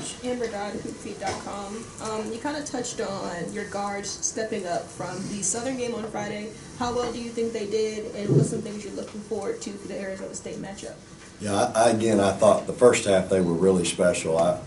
Coach Amber Dodd, hoopfeed.com. You kind of touched on your guards stepping up from the Southern game on Friday. How well do you think they did, and what's some things you're looking forward to for the Arizona State matchup? Yeah, I thought the first half they were really special.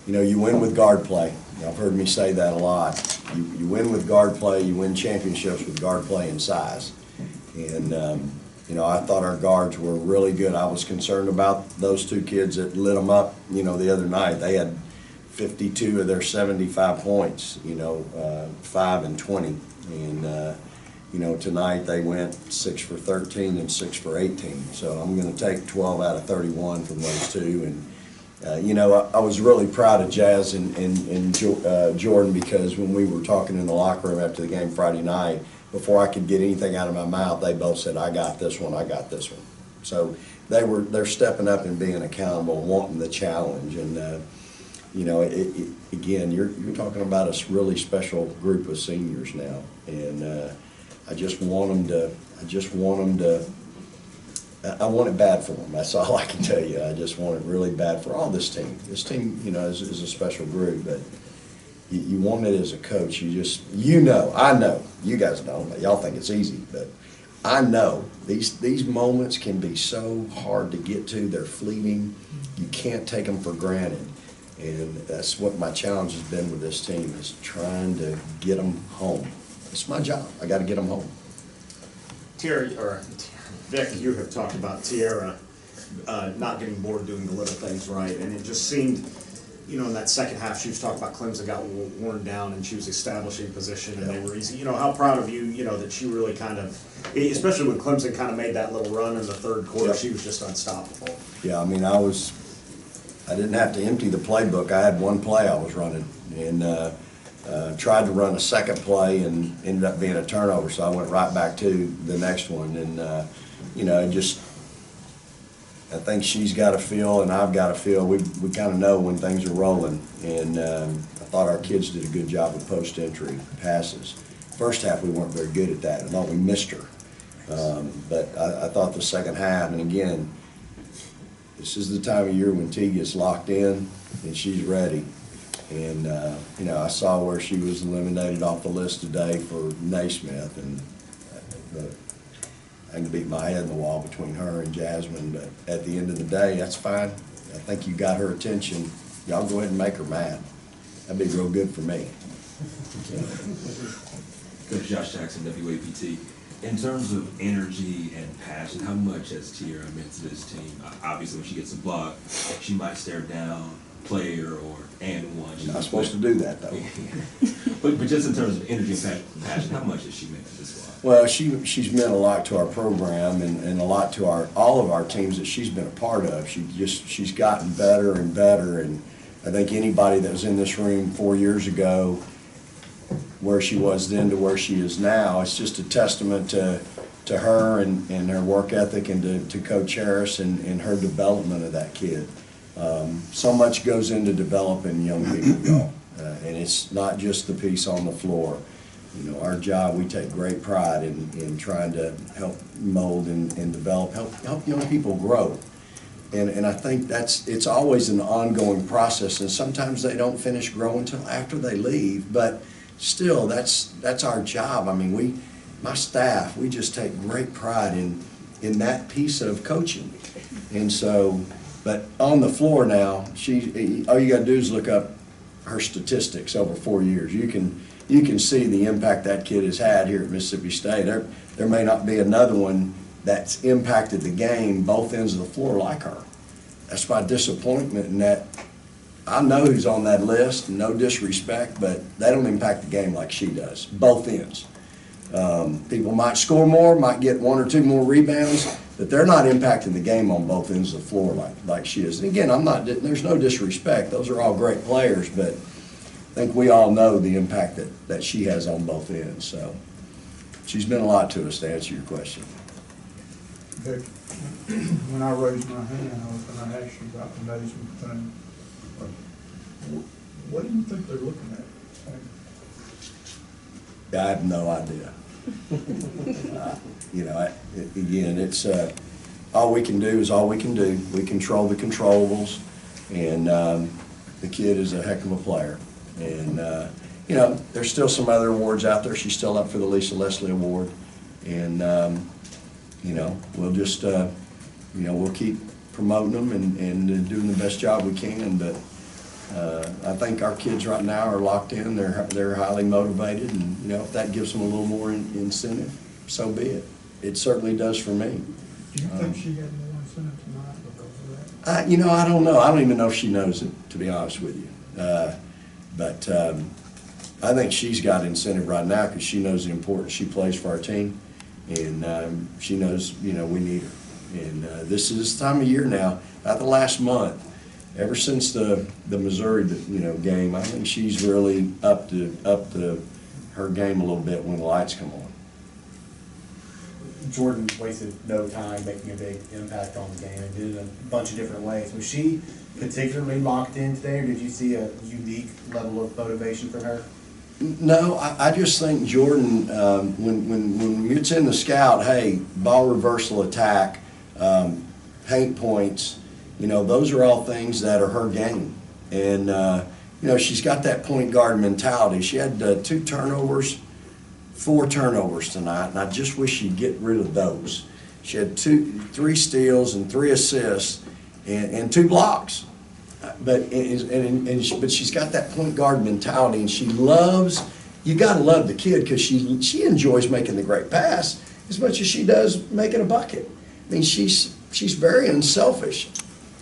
You win with guard play. I've heard me say that a lot. You win with guard play, you win championships with guard play and size. And, I thought our guards were really good. I was concerned about those two kids that lit them up, the other night. They had 52 of their 75 points, 5 and 20. And, tonight they went 6 for 13 and 6 for 18. So I'm going to take 12 out of 31 from those two. And, I was really proud of Jazz and Jordan, because when we were talking in the locker room after the game Friday night, before I could get anything out of my mouth, they both said, "I got this one, I got this one." So they're stepping up and being accountable, wanting the challenge. And, again, you're talking about a really special group of seniors now. And I just want them to, I want it bad for them. That's all I can tell you. I just want it really bad for all this team. This team, is a special group, but you want it as a coach. I know, you guys know, y'all think it's easy, but I know these moments can be so hard to get to. They're fleeting. You can't take them for granted. And that's what my challenge has been with this team, is trying to get them home. It's my job. I got to get them home. Vic, you have talked about Tiarra not getting bored doing the little things right, and it just seemed, in that second half she was talking about Clemson got worn down and she was establishing position and they were easy. How proud of you, that she really kind of, especially when Clemson kind of made that little run in the third quarter, she was just unstoppable. Yeah, I didn't have to empty the playbook. I had one play I was running, and tried to run a second play and ended up being a turnover, so I went right back to the next one. And I think she's got a feel and I've got a feel. We kind of know when things are rolling. And I thought our kids did a good job of post-entry passes. First half we weren't very good at that. I thought we missed her. But I thought the second half, and again, this is the time of year when T gets locked in and she's ready. And, I saw where she was eliminated off the list today for Naismith, and I can beat my head in the wall between her and Jasmine, but at the end of the day, that's fine. I think you got her attention. Y'all go ahead and make her mad. That'd be real good for me. Coach Josh Jackson, WAPT. In terms of energy and passion, how much has Tiarra meant to this team? Obviously, when she gets a block, she might stare down player or one. She's not supposed to do that, though. but just in terms of energy and passion, how much has she meant to this squad? Well, she's meant a lot to our program and a lot to all of our teams that she's been a part of. She's gotten better and better, and I think anybody that was in this room 4 years ago, where she was then to where she is now, it's just a testament to her and her work ethic, and to Coach Harris and her development of that kid. So much goes into developing young people, y'all, and it's not just the piece on the floor. Our job, we take great pride in trying to help mold and develop, help young people grow. And I think it's always an ongoing process, and sometimes they don't finish growing until after they leave, but still, that's our job. I mean, my staff, we just take great pride in that piece of coaching. And so, but on the floor now, all you got to do is look up her statistics over 4 years. You can see the impact that kid has had here at Mississippi State. There may not be another one that's impacted the game both ends of the floor like her. That's my disappointment in that. I know who's on that list, no disrespect, but they don't impact the game like she does, both ends. People might score more, might get 1 or 2 more rebounds, but they're not impacting the game on both ends of the floor like she is. And again, there's no disrespect. Those are all great players, but I think we all know the impact that she has on both ends. So she's been a lot to us, to answer your question. Vic, when I raised my hand, I was going to ask you about the Naismith thing. What do you think they're looking at? I have no idea. Again, it's all we can do is all we can do. We control the controllables, and the kid is a heck of a player. And, you know, there's still some other awards out there. She's still up for the Lisa Leslie Award. And, you know, we'll just, you know, we'll keep promoting them and doing the best job we can. But I think our kids right now are locked in. They're highly motivated. And, you know, if that gives them a little more incentive, so be it. It certainly does for me. Do you think she had more incentive tonight because of that? You know, I don't know. I don't even know if she knows it, to be honest with you. But I think she's got incentive right now because she knows the importance she plays for our team, and she knows, you know, we need her. And this is this time of year now, about the last month, ever since the Missouri, you know, game. I think she's really up to her game a little bit when the lights come on. Jordan wasted no time making a big impact on the game and did it in a bunch of different ways. Was she particularly locked in today, or did you see a unique level of motivation from her? No, I just think Jordan, when it's in the scout, hey, ball reversal attack, paint points, you know, those are all things that are her game. And, you know, she's got that point guard mentality. She had 4 turnovers tonight, and I just wish she'd get rid of those. She had 3 steals and 3 assists and 2 blocks. But she's got that point guard mentality, and she loves. You got to love the kid because she enjoys making the great pass as much as she does making a bucket. I mean, she's very unselfish,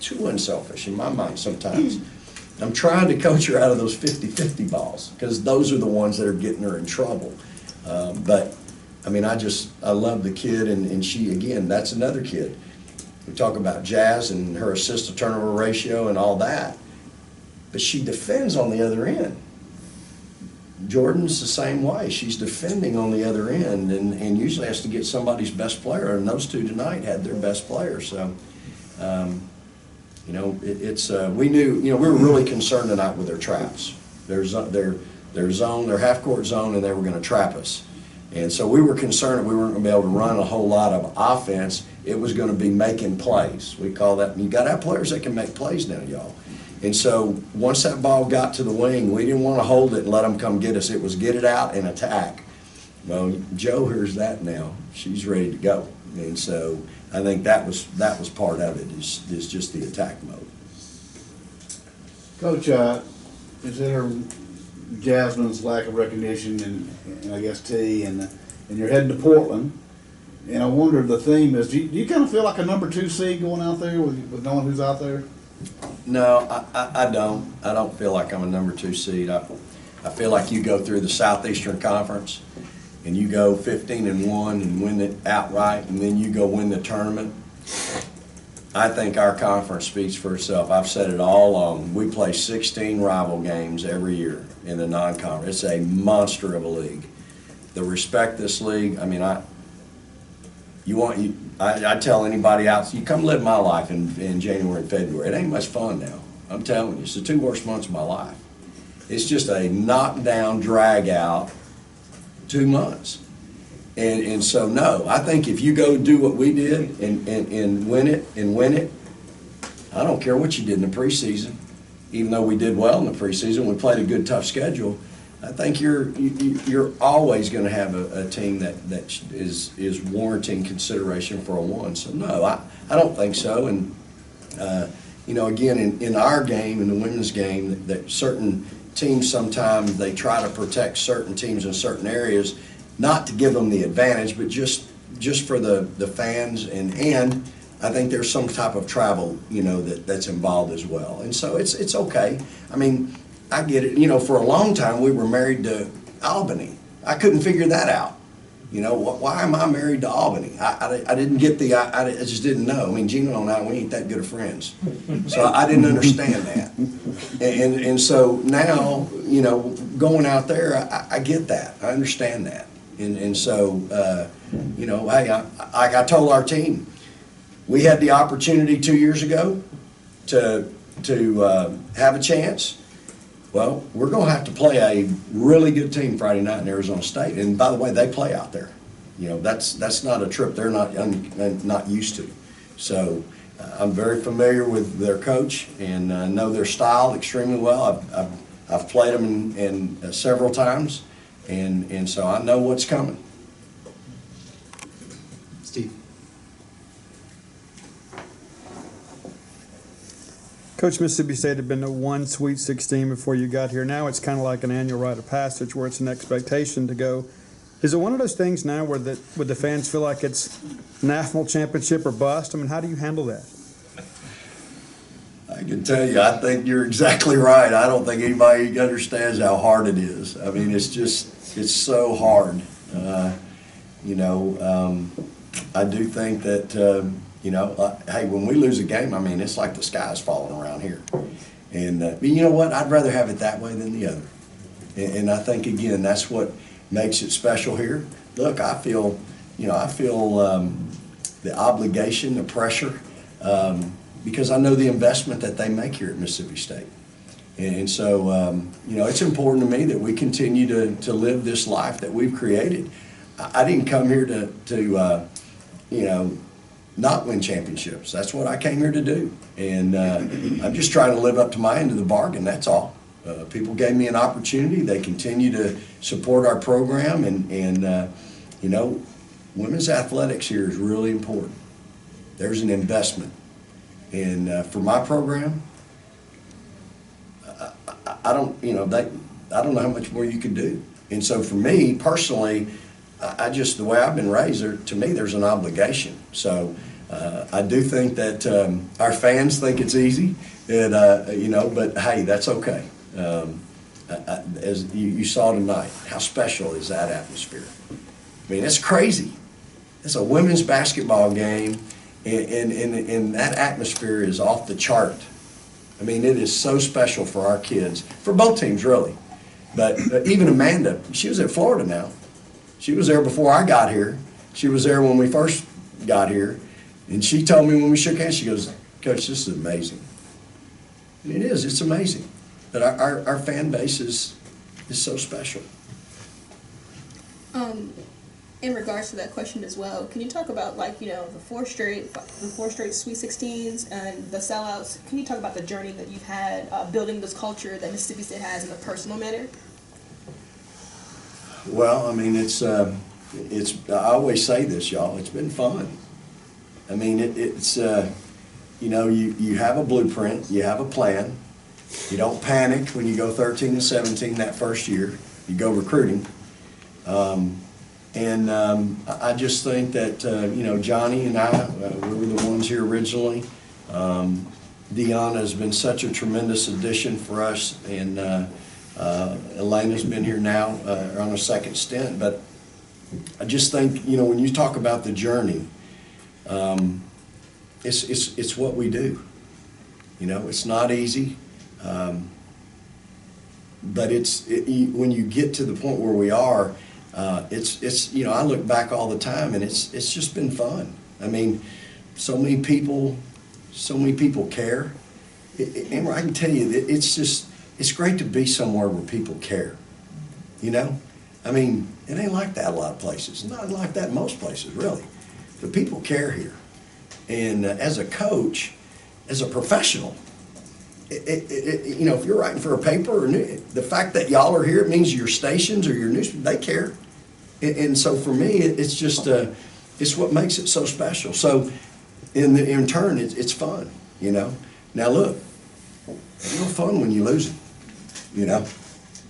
too unselfish in my mind sometimes. I'm trying to coach her out of those 50-50 balls because those are the ones that are getting her in trouble. But I mean, I love the kid, and she, again, that's another kid. We talk about Jazz and her assist to turnover ratio and all that, but she defends on the other end. Jordan's the same way. She's defending on the other end and usually has to get somebody's best player, and those 2 tonight had their best player. So, you know, we knew, you know, we were really concerned tonight with their traps. Their zone, their half-court zone, and they were going to trap us. And so we were concerned that we weren't going to be able to run a whole lot of offense. It was going to be making plays. We call that, you got to have players that can make plays now, y'all. And so once that ball got to the wing, we didn't want to hold it and let them come get us. It was get it out and attack. Well, Jo hears that now. She's ready to go. And so I think that was part of it, is just the attack mode. Coach, is there Jasmine's lack of recognition and I guess T, and you're heading to Portland, and I wonder, the theme is, do you kind of feel like a number 2 seed going out there with knowing who's out there? No, I don't. I don't feel like I'm a number 2 seed. I feel like you go through the Southeastern Conference and you go 15-1 and win it outright, and then you go win the tournament. I think our conference speaks for itself. I've said it all along. We play 16 rival games every year in the non-conference. It's a monster of a league. The respect this league, I mean, I tell anybody out, you come live my life in January and February. It ain't much fun now. I'm telling you, it's the 2 worst months of my life. It's just a knockdown, drag out 2 months. And so, no, I think if you go do what we did and win it, I don't care what you did in the preseason. Even though we did well in the preseason, we played a good, tough schedule. I think you're always going to have a team that is warranting consideration for a 1. So no, I don't think so. And you know, again, in our game, in the women's game, that certain teams sometimes they try to protect certain teams in certain areas, not to give them the advantage, but just for the fans, and I think there's some type of travel, you know, that's involved as well. And so it's okay. I mean, I get it. You know, for a long time we were married to Albany. I couldn't figure that out. You know, why am I married to Albany? I didn't get I just didn't know. I mean, Gino and I, we ain't that good of friends. So I didn't understand that. And so now, you know, going out there, I get that. I understand that. And so, you know, hey, I told our team, we had the opportunity 2 years ago to have a chance. Well, we're going to have to play a really good team Friday night in Arizona State. And by the way, they play out there. You know, that's not a trip they're not used to. So, I'm very familiar with their coach and know their style extremely well. I've played them in several times, and so I know what's coming. Steve? Coach, Mississippi State had been to one Sweet 16 before you got here. Now it's kind of like an annual rite of passage where it's an expectation to go. Is it one of those things now where would the fans feel like it's national championship or bust? I mean, how do you handle that? I can tell you, I think you're exactly right. I don't think anybody understands how hard it is. I mean, it's so hard. I do think that, hey, when we lose a game, I mean, it's like the sky's falling around here. And you know what? I'd rather have it that way than the other. And I think, again, that's what makes it special here. Look, I feel the obligation, the pressure, because I know the investment that they make here at Mississippi State. And so, it's important to me that we continue to live this life that we've created. I didn't come here to not win championships. That's what I came here to do. And I'm just trying to live up to my end of the bargain, that's all. People gave me an opportunity. They continue to support our program. And women's athletics here is really important. There's an investment. And for my program, I don't know how much more you could do. And so for me personally, the way I've been raised, to me, there's an obligation. So I do think that our fans think it's easy, and but hey, that's okay. As you saw tonight, how special is that atmosphere? I mean, it's crazy. It's a women's basketball game, and that atmosphere is off the chart. I mean, it is so special for our kids, for both teams, really. But even Amanda, she was at Florida now. She was there before I got here. She was there when we first got here. And she told me when we shook hands, she goes, Coach, this is amazing. And it is, it's amazing. But our fan base is so special. In regards to that question as well, can you talk about the four straight Sweet 16s and the sellouts? Can you talk about the journey that you've had building this culture that Mississippi State has in a personal manner? Well, I mean, I always say this, y'all, it's been fun. I mean, you have a blueprint, you have a plan. You don't panic when you go 13 and 17 that first year. You go recruiting. I just think that, Johnny and I, we were the ones here originally. Deanna has been such a tremendous addition for us, and Elena's been here now on a second stint. But I just think, when you talk about the journey, it's what we do. It's not easy. But when you get to the point where we are, I look back all the time, and it's just been fun. I mean, so many people care. And I can tell you, it's great to be somewhere where people care. I mean, it ain't like that a lot of places. Not like that in most places, really. But people care here. And as a coach, as a professional, if you're writing for a paper, the fact that y'all are here, it means your stations or your newspaper, they care. And so for me, it's just, it's what makes it so special. So in turn, it's fun, Now look, it's no fun when you're losing,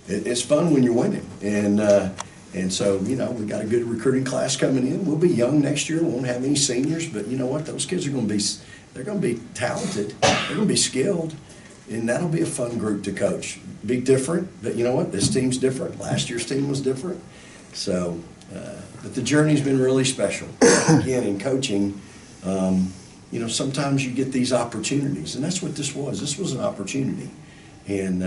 It's fun when you're winning. And so, we got a good recruiting class coming in. We'll be young next year. We won't have any seniors, but you know what? Those kids they're going to be talented. They're going to be skilled. And that'll be a fun group to coach. Be different, but you know what? This team's different. Last year's team was different. So, but the journey's been really special. Again, in coaching, sometimes you get these opportunities, and that's what this was. This was an opportunity. And,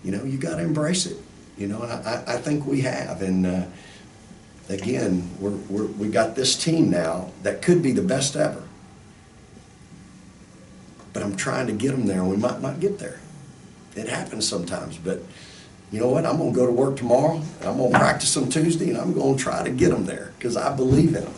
you got to embrace it. And I think we have. And, again, we got this team now that could be the best ever. But I'm trying to get them there, and we might not get there. It happens sometimes, but you know what? I'm going to go to work tomorrow, I'm going to practice on Tuesday, and I'm going to try to get them there because I believe in them.